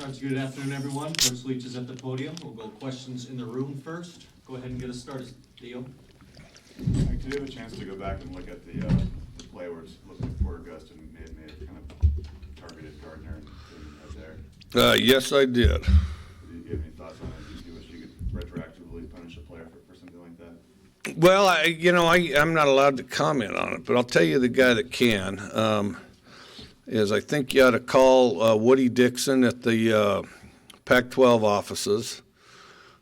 Good afternoon, everyone. Coach Leach is at the podium. We'll go questions in the room first. Go ahead and get us started, Theo. Did you have a chance to go back and look at the play where it's looking at Portergust and may have kind of targeted Gardner and right there? Yes, I did. Do you have any thoughts on it? Do you wish you could retroactively punish a player for something like that? Well, I'm not allowed to comment on it, but I'll tell you the guy that can. Is I think you ought to call Woody Dixon at the Pac-12 offices.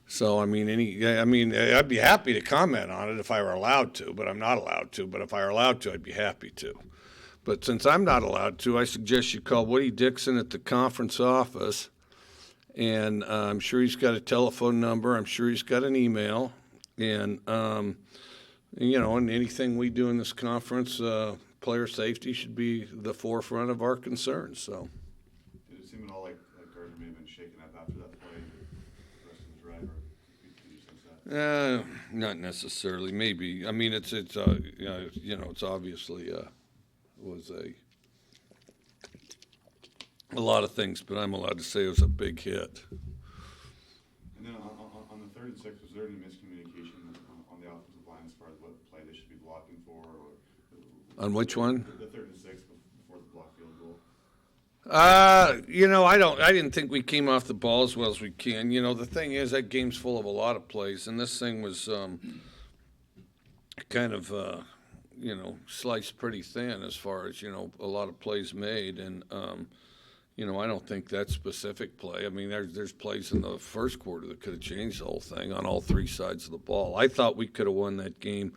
So I'd be happy to comment on it if I were allowed to, but I'm not allowed to. But if I were allowed to, I'd be happy to. But since I'm not allowed to, I suggest you call Woody Dixon at the conference office, and I'm sure he's got a telephone number. I'm sure he's got an email, and and anything we do in this conference. Player safety should be the forefront of our concerns. So, did it seem at all like Gardner may have been shaken up after that play? The rest of his drive, or did you sense that? Not necessarily. Maybe. I mean, it's obviously was a lot of things, but I'm allowed to say it was a big hit. And then on the 3rd and 6, was there any miscommunication on the offensive line as far as what play they should be blocking for? On which one? The 3rd and 6 before the block field goal. I didn't think we came off the ball as well as we can. The thing is that game's full of a lot of plays, and this thing was kind of sliced pretty thin as far as a lot of plays made, and I don't think that specific play. I mean, there's plays in the first quarter that could have changed the whole thing on all three sides of the ball. I thought we could have won that game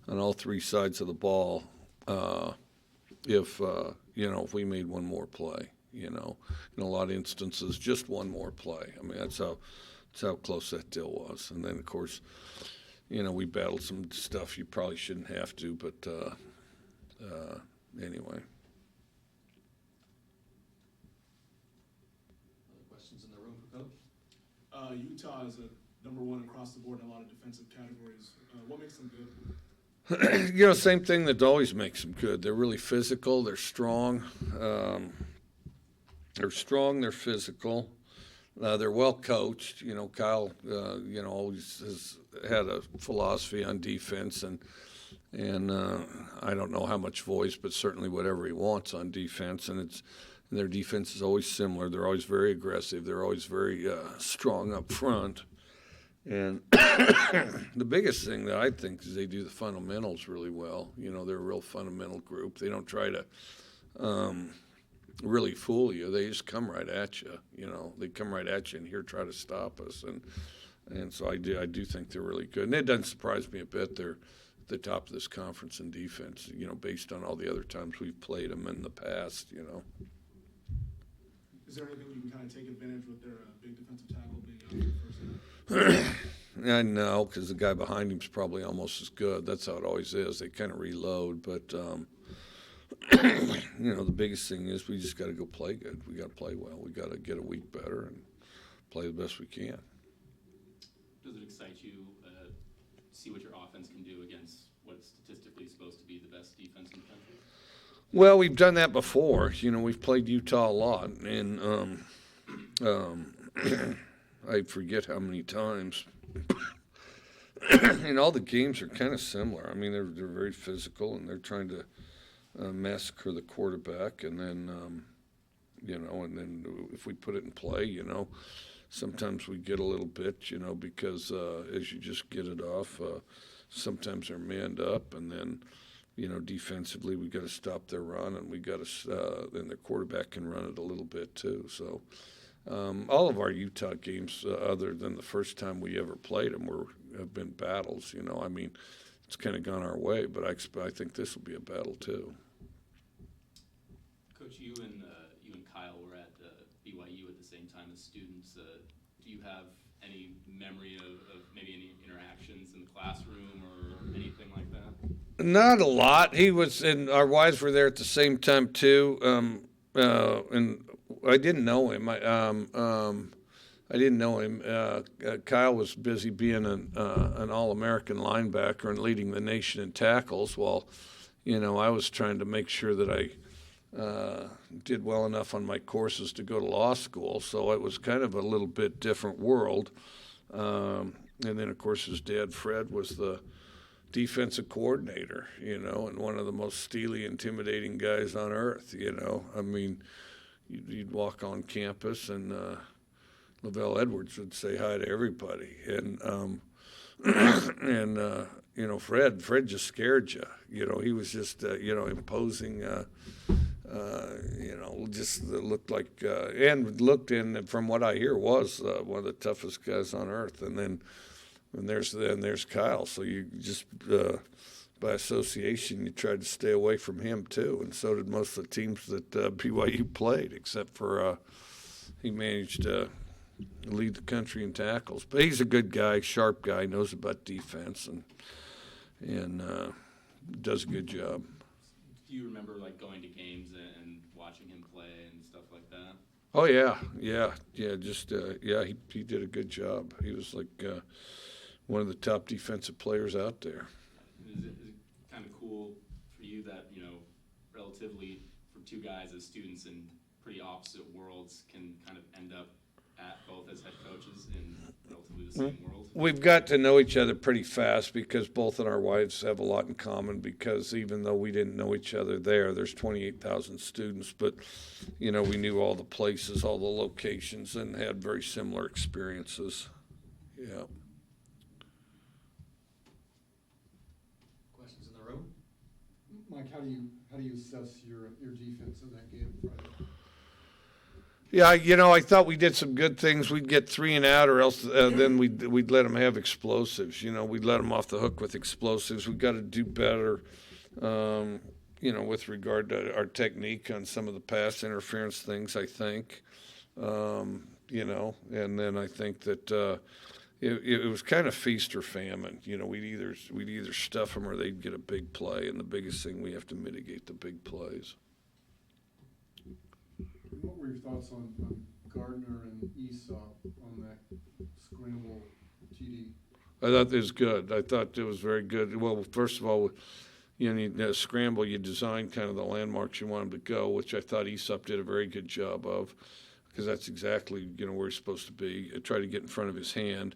on all three sides of the ball. If we made one more play, in a lot of instances, just one more play. I mean, that's how close that deal was. And then, of course, we battled some stuff you probably shouldn't have to, but anyway. Other questions in the room for Coach? Utah is a number one across the board in a lot of defensive categories. What makes them good? Same thing that always makes them good. They're really physical. They're strong. They're physical. They're well coached. Kyle, always has had a philosophy on defense, and I don't know how much voice, but certainly whatever he wants on defense. And their defense is always similar. They're always very aggressive. They're always very strong up front. And the biggest thing that I think is they do the fundamentals really well. They're a real fundamental group. They don't try to really fool you. They just come right at you. They come right at you and here try to stop us. And so I do think they're really good. And it doesn't surprise me a bit. They're at the top of this conference in defense, based on all the other times we've played them in the past, Is there anything you can kind of take advantage with their big defensive tackle being out in the first half? No, because the guy behind him's probably almost as good. That's how it always is. They kind of reload, but the biggest thing is we just got to go play good. We got to play well. We got to get a week better and play the best we can. Does it excite you to see what your offense can do against what's statistically supposed to be the best defense in the country? Well, we've done that before. We've played Utah a lot, and I forget how many times. And all the games are kind of similar. I mean, they're very physical, and they're trying to massacre the quarterback, and then and then if we put it in play, sometimes we get a little bit, because as you just get it off, sometimes they're manned up, and then. Defensively, we got to stop their run, and we got to. Then their quarterback can run it a little bit too. So, all of our Utah games, other than the first time we ever played them, have been battles. I mean, it's kind of gone our way, but I think this will be a battle too. Coach, you and Kyle were at BYU at the same time as students. Do you have any memory of maybe any interactions in the classroom or anything like that? Not a lot. He was, and our wives were there at the same time too. And I didn't know him. I didn't know him. Kyle was busy being an All-American linebacker and leading the nation in tackles, while, I was trying to make sure that I did well enough on my courses to go to law school, so it was kind of a little bit different world. And then, of course, his dad, Fred, was the defensive coordinator, and one of the most steely, intimidating guys on earth, I mean, you'd walk on campus and Lavelle Edwards would say hi to everybody. And, Fred just scared you. He was just, imposing, just looked like, and looked in, from what I hear, was one of the toughest guys on earth. And then there's Kyle. So you just, by association, you tried to stay away from him too. And so did most of the teams that BYU played, except for he managed to lead the country in tackles. But he's a good guy, sharp guy, knows about defense, and does a good job. Do you remember like going to games and watching him play and stuff like that? Oh yeah. He did a good job. He was like one of the top defensive players out there. Is it kind of cool for you that relatively for two guys as students in pretty opposite worlds can kind of end up at both as head coaches in relatively the same world? We've got to know each other pretty fast because both of our wives have a lot in common, because even though we didn't know each other there's 28,000 students, but, we knew all the places, all the locations, and had very similar experiences. Yeah. Questions in the room? Mike, how do you assess your defense in that game Friday? Yeah, I thought we did some good things. We'd get 3 and out, or else then we'd let them have explosives. We'd let them off the hook with explosives. We've got to do better, with regard to our technique on some of the pass interference things, I think. And then I think that it was kind of feast or famine. We'd either stuff them or they'd get a big play, and the biggest thing, we have to mitigate the big plays. What were your thoughts on Gardner and Aesop on that scramble TD? I thought it was good. I thought it was very good. Well, first of all, you scramble, you design kind of the landmarks you want them to go, which I thought Aesop did a very good job of, because that's exactly, where he's supposed to be. I tried to get in front of his hand.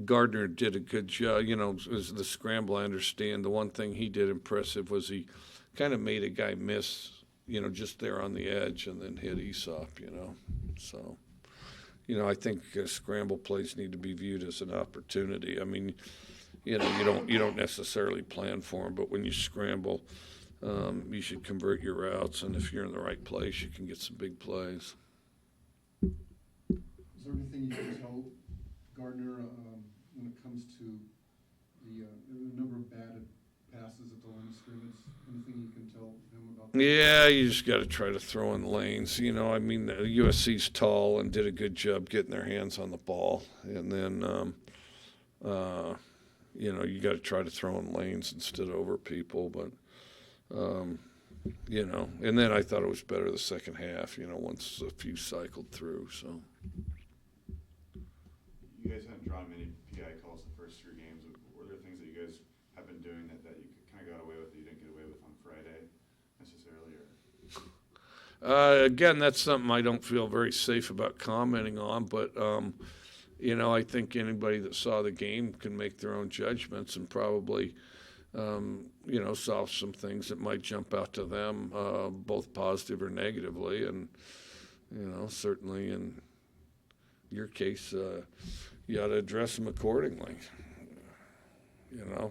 Gardner did a good job. As the scramble, I understand. The one thing he did impressive was he kind of made a guy miss, just there on the edge, and then hit Aesop, So, I think scramble plays need to be viewed as an opportunity. I mean, you don't necessarily plan for them, but when you scramble, you should convert your routes, and if you're in the right place, you can get some big plays. Is there anything you can tell Gardner when it comes to the number of batted passes at the line of scrimmage? Anything you can tell him about that? Yeah, you just got to try to throw in lanes. I mean, USC's tall and did a good job getting their hands on the ball. And then, you got to try to throw in lanes instead of over people. But, and then I thought it was better the second half, once a few cycled through. So. You guys haven't drawn many PI calls the first 3 games. Were there things that you guys have been doing that you kind of got away with that you didn't get away with on Friday necessarily? Again, that's something I don't feel very safe about commenting on, but, I think anybody that saw the game can make their own judgments and probably, solve some things that might jump out to them, both positive or negatively. And, certainly in your case, you ought to address them accordingly. You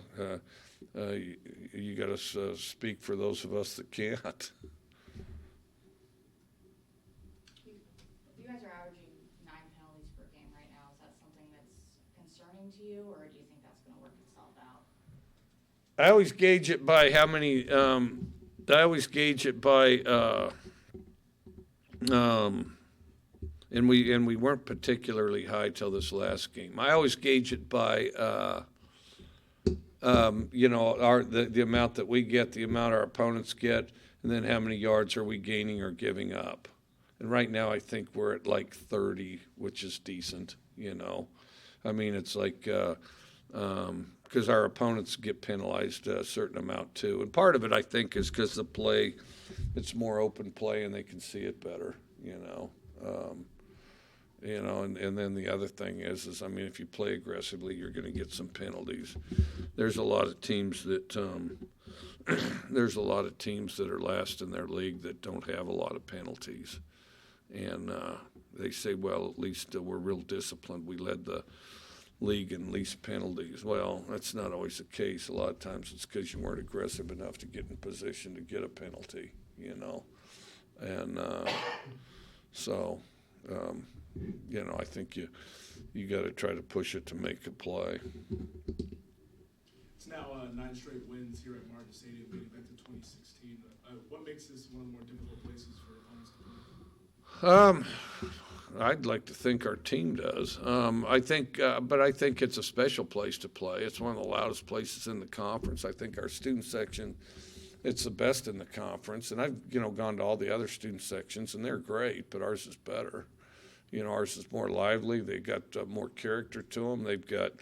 got to speak for those of us that can't. You guys are averaging 9 penalties per game right now. Is that something that's concerning to you, or do you think that's going to work itself out? I always gauge it by how many. And we weren't particularly high till this last game. I always gauge it by the amount that we get, the amount our opponents get, and then how many yards are we gaining or giving up. And right now I think we're at like 30, which is decent, I mean, it's like because our opponents get penalized a certain amount too. And part of it, I think, is because the play, it's more open play and they can see it better, you know. And then the other thing is I mean, if you play aggressively, you're going to get some penalties. There's a lot of teams that are last in their league that don't have a lot of penalties, and they say, well, at least we're real disciplined. We led the league in least penalties. Well, that's not always the case. A lot of times it's because you weren't aggressive enough to get in position to get a penalty, you know, and so. You know, I think you got to try to push it to make a play. It's now 9 straight wins here at Martin Stadium, dating back to 2016. What makes this one of the more difficult places for opponents to play? I'd like to think our team does. I think it's a special place to play. It's one of the loudest places in the conference. I think our student section, it's the best in the conference. And I've, gone to all the other student sections, and they're great, but ours is better. Ours is more lively. They got more character to them. They've got,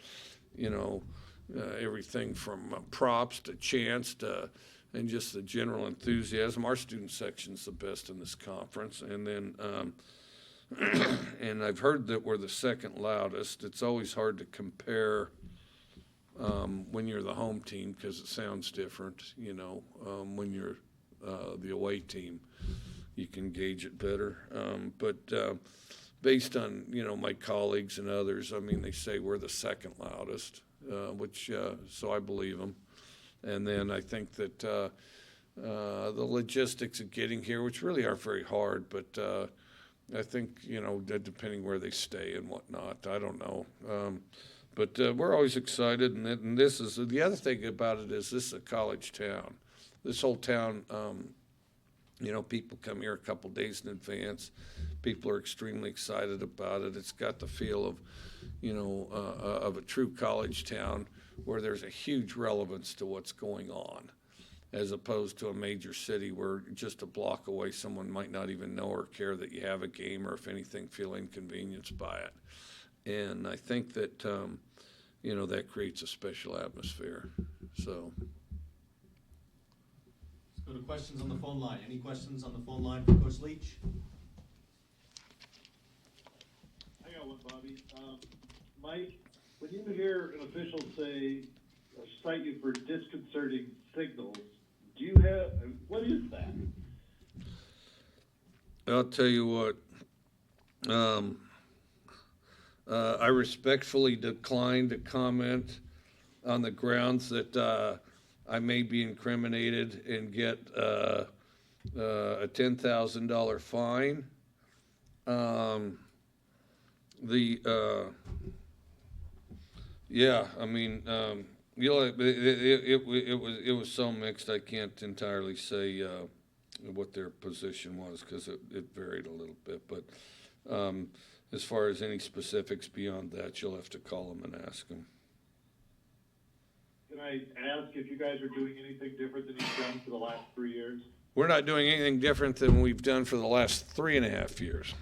everything from props to chants to, and just the general enthusiasm. Our student section's the best in this conference. And then, and I've heard that we're the second loudest. It's always hard to compare when you're the home team because it sounds different. When you're the away team, you can gauge it better. But based on, my colleagues and others, I mean, they say we're the second loudest, so I believe them. And then I think that the logistics of getting here, which really aren't very hard, but I think, depending where they stay and whatnot, I don't know. But we're always excited, and this is, the other thing about it is this is a college town. This whole town, people come here a couple days in advance. People are extremely excited about it. It's got the feel of, of a true college town where there's a huge relevance to what's going on, as opposed to a major city where just a block away someone might not even know or care that you have a game, or if anything, feel inconvenienced by it. And I think that, that creates a special atmosphere. So. Let's go to questions on the phone line. Any questions on the phone line for Coach Leach? I got one, Bobby. Mike, when you hear an official cite you for disconcerting signals, what is that? I'll tell you what. I respectfully decline to comment on the grounds that I may be incriminated and get a $10,000 fine. It was so mixed. I can't entirely say what their position was because it varied a little bit. But as far as any specifics beyond that, you'll have to call them and ask them. Can I ask if you guys are doing anything different than you've done for the last 3 years? We're not doing anything different than we've done for the last 3.5 years.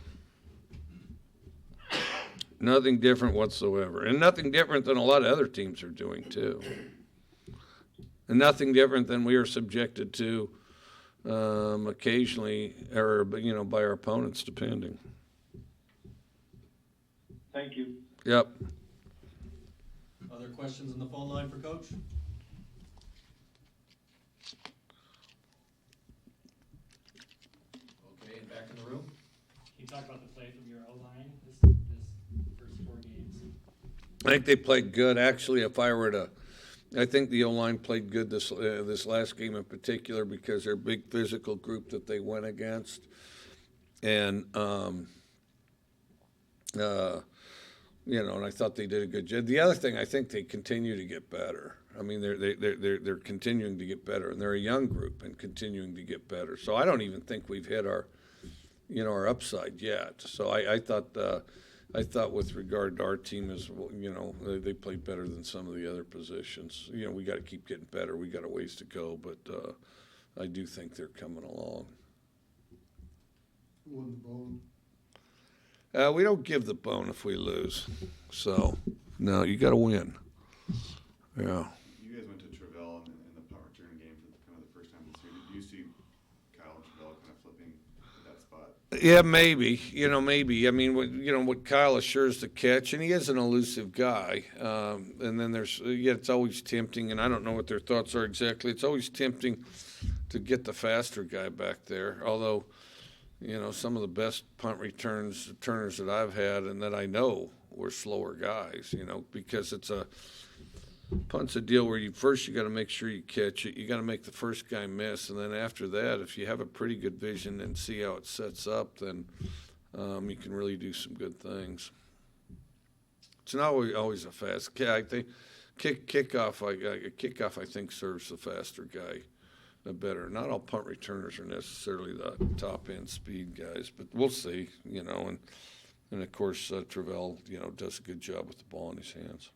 Nothing different whatsoever. And nothing different than a lot of other teams are doing, too. And nothing different than we are subjected to occasionally, or, by our opponents, depending. Thank you. Yep. Other questions on the phone line for Coach? Okay, and back in the room? Can you talk about the play from your O-line this first 4 games? I think they played good. Actually, I think the O-line played good this last game in particular because they're a big physical group that they went against. And, and I thought they did a good job. The other thing, I think they continue to get better. I mean, they're continuing to get better, and they're a young group and continuing to get better. So I don't even think we've hit our upside yet. So I thought with regard to our team they played better than some of the other positions. We got to keep getting better. We got a ways to go, but I do think they're coming along. Who won the bone? We don't give the bone if we lose. So, no, you got to win. Yeah. You guys went to Travell in the punt return game for kind of the first time this year. Do you see Kyle and Travell kind of flipping that spot? Yeah, maybe. Maybe. I mean, what Kyle assures the catch, and he is an elusive guy. And then it's always tempting, and I don't know what their thoughts are exactly. It's always tempting to get the faster guy back there. Although, some of the best punt returners that I've had and that I know were slower guys, because punt's a deal where you got to make sure you catch it. You got to make the first guy miss, and then after that, if you have a pretty good vision and see how it sets up, then you can really do some good things. It's not always a fast. I think kickoff. Kickoff, I think, serves the faster guy better. Not all punt returners are necessarily the top end speed guys, but we'll see. And of course Travell, does a good job with the ball in his hands.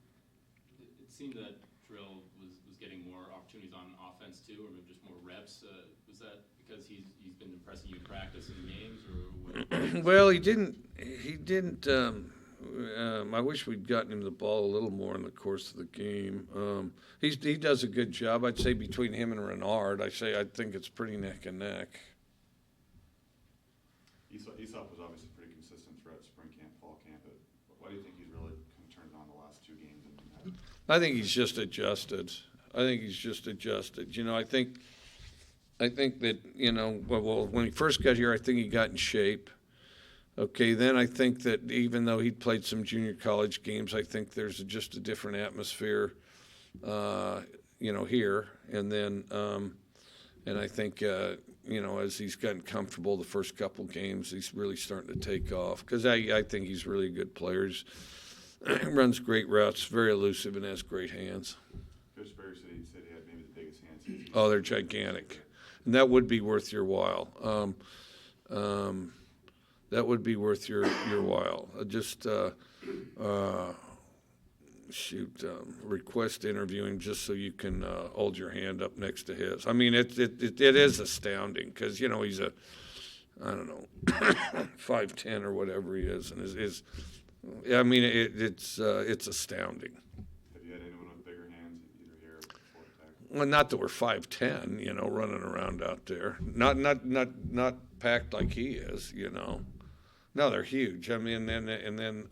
It seemed that Drill was getting more opportunities on offense too, or maybe just more reps. Was that because he's been impressing you in practice in games, or what? Well, he didn't. I wish we'd gotten him the ball a little more in the course of the game. He does a good job. I'd say between him and Renard, I think it's pretty neck and neck. Aesop was obviously pretty consistent throughout spring camp, fall camp. But why do you think he's really kind of turned on the last two games? I think he's just adjusted. I think that, well, when he first got here, I think he got in shape. Okay, then I think that even though he'd played some junior college games, I think there's just a different atmosphere, here. And then, and I think, as he's gotten comfortable the first couple games, he's really starting to take off. Because I think he's really a good player. He runs great routes, very elusive, and has great hands. Coach Berry said he had maybe the biggest hands. Oh, they're gigantic. And that would be worth your while. That would be worth your while. Request to interview him just so you can hold your hand up next to his. I mean, it is astounding because, he's a, I don't know, 5'10" or whatever he is. And it's astounding. Have you had anyone with bigger hands either here or before the pack? Well, not that we're 5'10", running around out there. Not packed like he is, No, they're huge. I mean, and then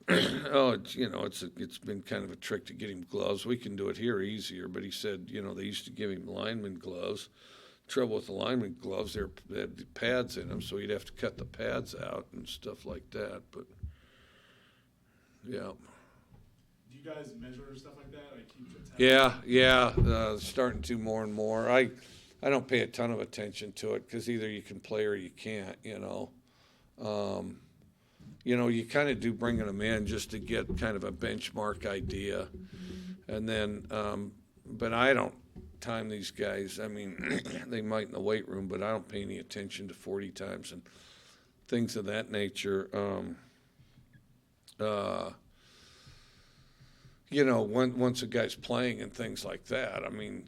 it's been kind of a trick to get him gloves. We can do it here easier, but he said, they used to give him lineman gloves. Trouble with the lineman gloves, they had pads in them, so he'd have to cut the pads out and stuff like that. But yeah. Do you guys measure stuff like that? Like keep Yeah. Starting to more and more. I don't pay a ton of attention to it because either you can play or you can't. You kind of do bringing them in just to get kind of a benchmark idea, and then, but I don't time these guys. I mean, they might in the weight room, but I don't pay any attention to 40 times and things of that nature. Once a guy's playing and things like that, I mean,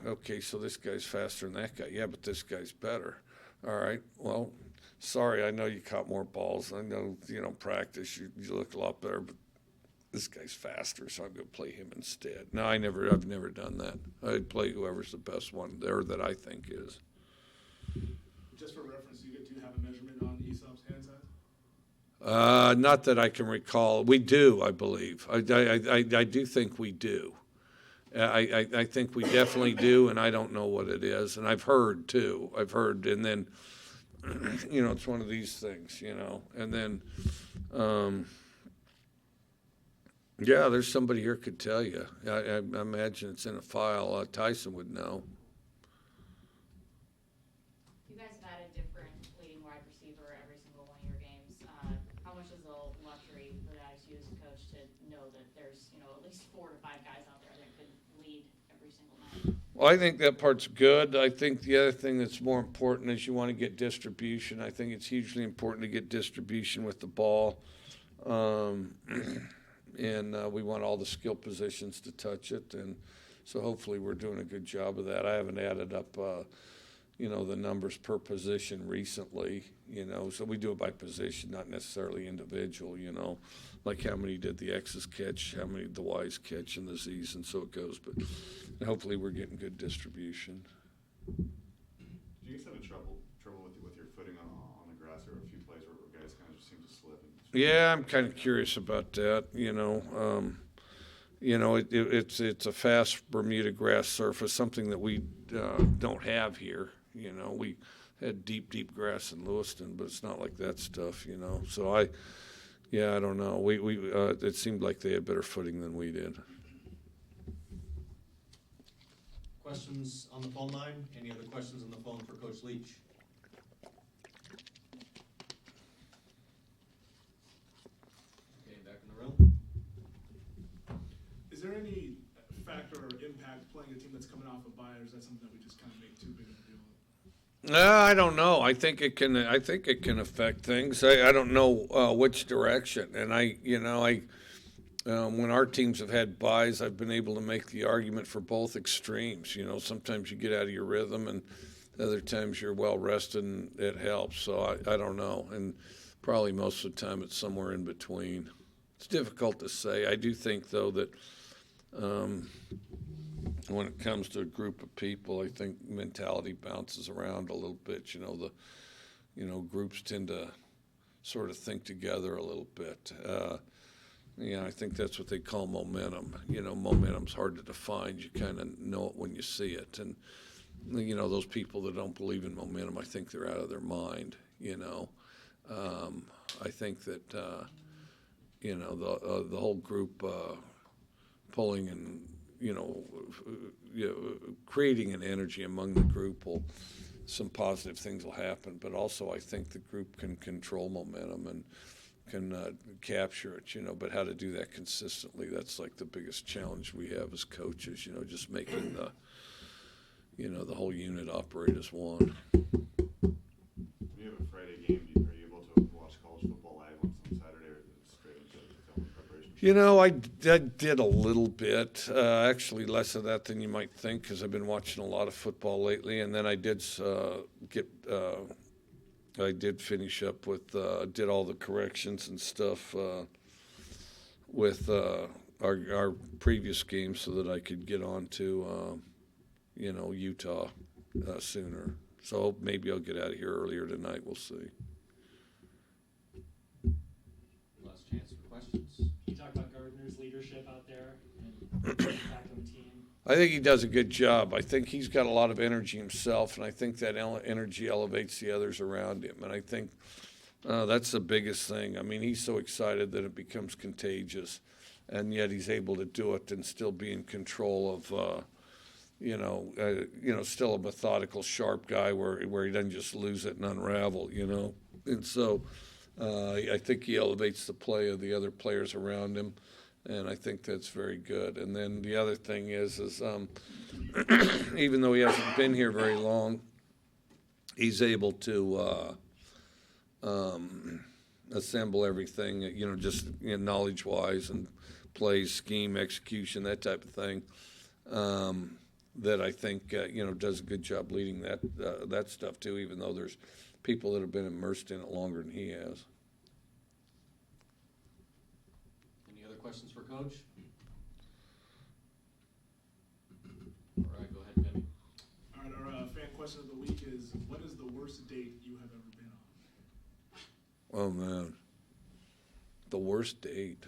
okay, so this guy's faster than that guy. Yeah, but this guy's better. All right, well, sorry, I know you caught more balls. I know, practice, you look a lot better, but this guy's faster, so I'm going to play him instead. No, I've never done that. I'd play whoever's the best one there that I think is. Just for reference, do you have a measurement on Aesop's hand size? Not that I can recall. We do, I believe. I do think we do. I think we definitely do, and I don't know what it is. And I've heard, too. And then, it's one of these things, And then, there's somebody here could tell you. I imagine it's in a file. Tyson would know. You guys have had a different leading wide receiver every single one of your games. How much is a luxury for that you as a coach to know that there's, at least 4 to 5 guys out there that could lead every single night? Well, I think that part's good. I think the other thing that's more important is you want to get distribution. I think it's hugely important to get distribution with the ball. And we want all the skill positions to touch it. And so hopefully we're doing a good job of that. I haven't added up, the numbers per position recently, so we do it by position, not necessarily individual, like how many did the X's catch, how many did the Y's catch in the Z's, and so it goes. But hopefully we're getting good distribution. Do you guys have trouble with your footing on the grass? There were a few plays where guys kind of just seem to slip. Yeah, I'm kind of curious about that. It's a fast Bermuda grass surface, something that we don't have here. We had deep grass in Lewiston, but it's not like that stuff. So I don't know. It seemed like they had better footing than we did. Questions on the phone line? Any other questions on the phone for Coach Leach? Okay, back in the room. Is there any factor or impact playing a team that's coming off a bye, or is that something that we just kind of make too big of a deal of? I don't know. I think it can affect things. I don't know which direction. And when our teams have had byes, I've been able to make the argument for both extremes. Sometimes you get out of your rhythm, and other times you're well rested, and it helps. So I don't know. And probably most of the time it's somewhere in between. It's difficult to say. I do think, though, that when it comes to a group of people, I think mentality bounces around a little bit. Groups tend to sort of think together a little bit. I think that's what they call momentum. Momentum's hard to define. You kind of know it when you see it. And, those people that don't believe in momentum, I think they're out of their mind, I think that, the whole group pulling and, creating an energy among the group some positive things will happen. But also I think the group can control momentum and can capture it, but how to do that consistently, that's like the biggest challenge we have as coaches, just making the whole unit operate as one. When you have a Friday game, are you able to watch college football live on Saturday, or straight into film preparation? I did a little bit, actually less of that than you might think, because I've been watching a lot of football lately. And then I did finish up with, did all the corrections and stuff with our previous game so that I could get on to, Utah sooner. So maybe I'll get out of here earlier tonight. We'll see. Last chance for questions. Can you talk about Gardner's leadership out there and impact on the team? I think he does a good job. I think he's got a lot of energy himself, and I think that energy elevates the others around him. And I think that's the biggest thing. I mean, he's so excited that it becomes contagious, and yet he's able to do it and still be in control of, still a methodical, sharp guy where he doesn't just lose it and unravel, And so I think he elevates the play of the other players around him. And I think that's very good. And then the other thing is even though he hasn't been here very long, he's able to assemble everything, just knowledge-wise and plays, scheme, execution, that type of thing. That I think does a good job leading that stuff too. Even though there's people that have been immersed in it longer than he has. Questions for Coach? All right, go ahead, Jimmy. All right, our fan question of the week is, what is the worst date you have ever been on? Oh, man. The worst date.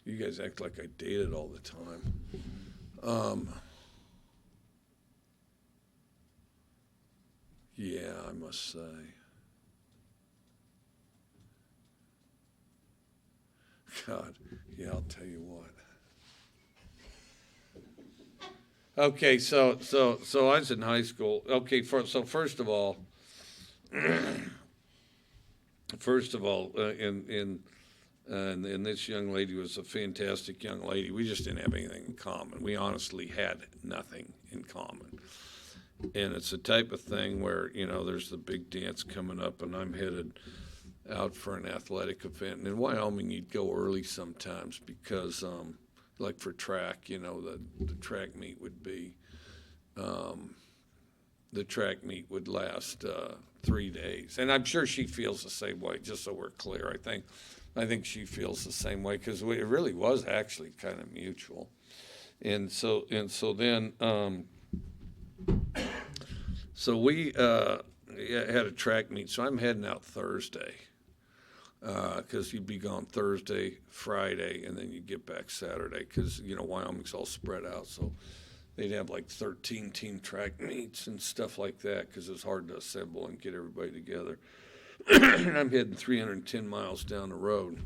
You guys act like I dated all the time. Yeah, I must say. God, yeah, I'll tell you what. Okay, so I was in high school. Okay, so first of all, and this young lady was a fantastic young lady. We just didn't have anything in common. We honestly had nothing in common. And it's the type of thing where, there's the big dance coming up, and I'm headed out for an athletic event. And in Wyoming, you'd go early sometimes because, like for track, the track meet would be, the track meet would last 3 days. And I'm sure she feels the same way, just so we're clear. I think she feels the same way, because it really was actually kind of mutual. And so then so we had a track meet. So I'm heading out Thursday, because you'd be gone Thursday, Friday, and then you get back Saturday, because, Wyoming's all spread out. So they'd have like 13 team track meets and stuff like that, because it's hard to assemble and get everybody together. And I'm heading 310 miles down the road.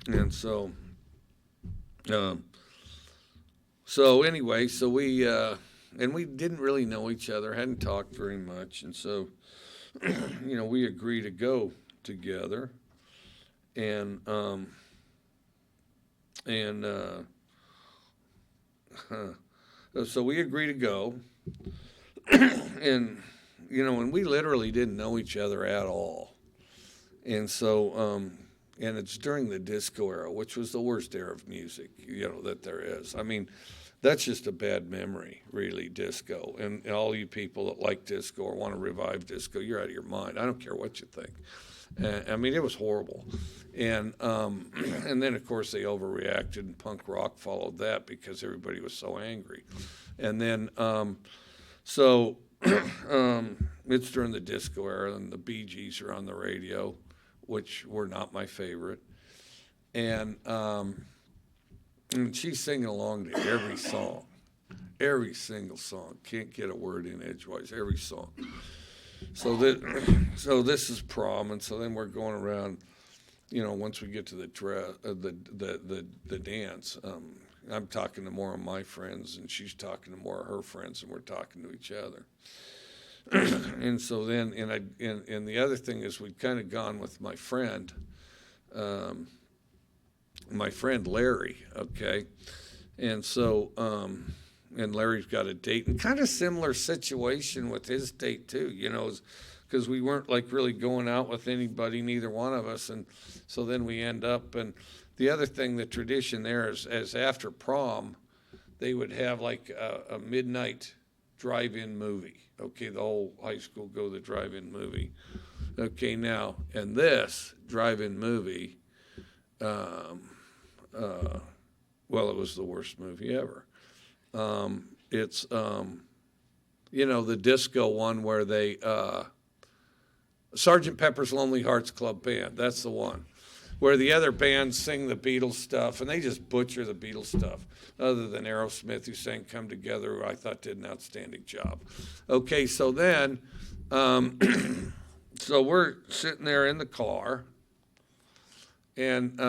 And so anyway, so we didn't really know each other, hadn't talked very much. And so, we agreed to go together. And so we agreed to go. And, and we literally didn't know each other at all. And so, and it's during the disco era, which was the worst era of music, that there is. I mean, that's just a bad memory, really, disco. And all you people that like disco or want to revive disco, you're out of your mind. I don't care what you think. I mean, it was horrible. And then, of course, they overreacted, and punk rock followed that because everybody was so angry. And then, it's during the disco era, and the Bee Gees are on the radio, which were not my favorite. And she's singing along to every song, every single song. Can't get a word in edgewise, every song. So this is prom, and so then we're going around. Once we get to the dance, I'm talking to more of my friends, and she's talking to more of her friends, and we're talking to each other. And so then, and the other thing is, we'd kind of gone with my friend Larry, okay? And so, and Larry's got a date, and kind of similar situation with his date too, because we weren't like really going out with anybody, neither one of us. And so then we end up, and the other thing, the tradition there is after prom, they would have like a midnight drive-in movie. Okay, the whole high school go to the drive-in movie. Okay, now, and this drive-in movie, well, it was the worst movie ever. It's, the disco one where they, Sgt. Pepper's Lonely Hearts Club Band, that's the one, where the other bands sing the Beatles stuff, and they just butcher the Beatles stuff, other than Aerosmith, who sang Come Together, who I thought did an outstanding job. Okay, so then, so we're sitting there in the car, and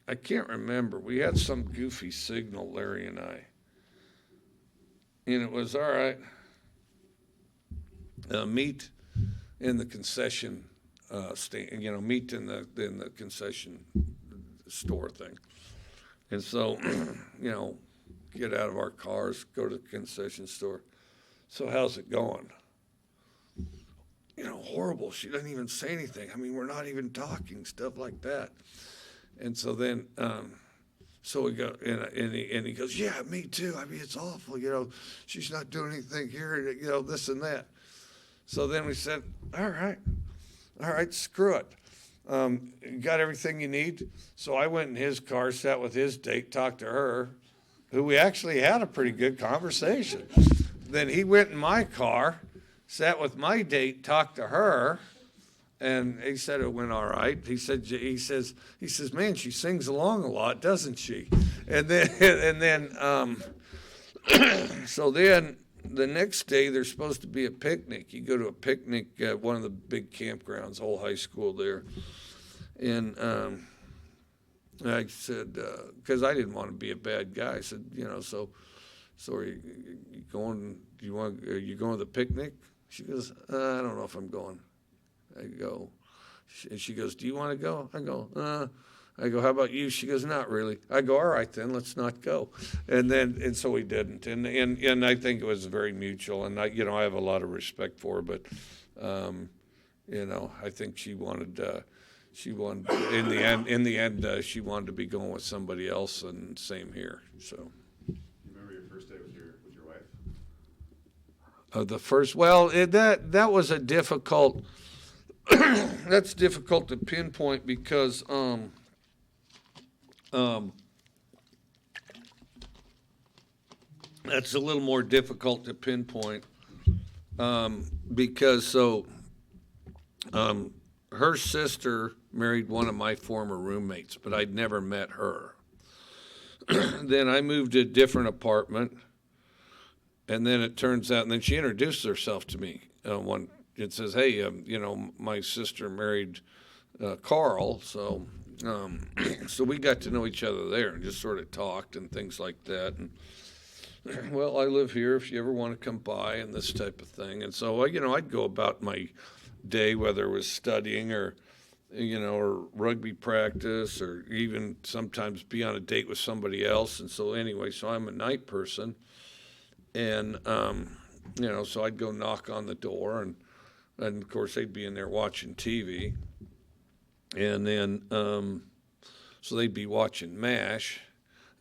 I can't remember. We had some goofy signal, Larry and I. And it was, all right, meet in the concession stand, meet in the concession store thing. And so, get out of our cars, go to the concession store. So how's it going? Horrible. She doesn't even say anything. I mean, we're not even talking, stuff like that. And so then, so we go, and he goes, yeah, me too. I mean, it's awful, she's not doing anything here, this and that. So then we said, all right, screw it. You got everything you need? So I went in his car, sat with his date, talked to her, who we actually had a pretty good conversation. Then he went in my car, sat with my date, talked to her, and he said it went all right. He says, man, she sings along a lot, doesn't she? And then, so then the next day there's supposed to be a picnic. You go to a picnic at one of the big campgrounds, whole high school there. And I said, because I didn't want to be a bad guy, I said, so are you going? Are you going to the picnic? She goes, I don't know if I'm going. I go, and she goes, do you want to go? I go, how about you? She goes, not really. I go, all right then, let's not go. And so we didn't. And I think it was very mutual. And I have a lot of respect for her, but I think she wanted in the end she wanted to be going with somebody else, and same here. So. You remember your first day with your wife? The first, well, that was a difficult. That's difficult to pinpoint because that's a little more difficult to pinpoint because her sister married one of my former roommates, but I'd never met her. Then I moved to a different apartment, and then it turns out, and then she introduced herself to me. It says, "Hey, my sister married Carl," so so we got to know each other there and just sort of talked and things like that. And well, I live here if you ever want to come by and this type of thing. And so I'd go about my day, whether it was studying or or rugby practice, or even sometimes be on a date with somebody else. And so anyway, so I'm a night person, and so I'd go knock on the door, and of course they'd be in there watching TV, and then so they'd be watching MASH,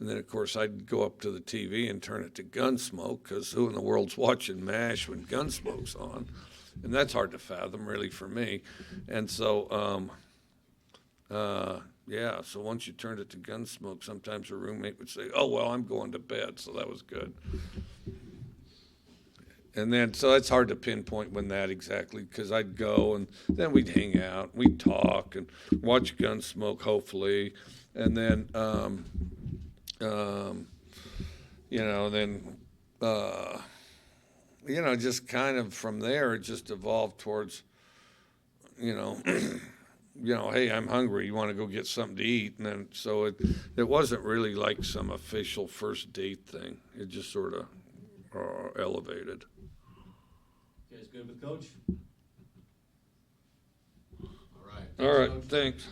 and then of course I'd go up to the TV and turn it to Gunsmoke, because who in the world's watching MASH when Gunsmoke's on? And that's hard to fathom, really, for me. And so, so once you turned it to Gunsmoke, sometimes a roommate would say, "Oh, well, I'm going to bed," so that was good. And then, so it's hard to pinpoint when that exactly, because I'd go, and then we'd hang out, we'd talk, and watch Gunsmoke, hopefully, and then, just kind of from there, it just evolved towards, hey, I'm hungry. You want to go get something to eat? And then, so it wasn't really like some official first date thing. It just sort of elevated. You guys good with Coach? All right. All right, Coach. thanks.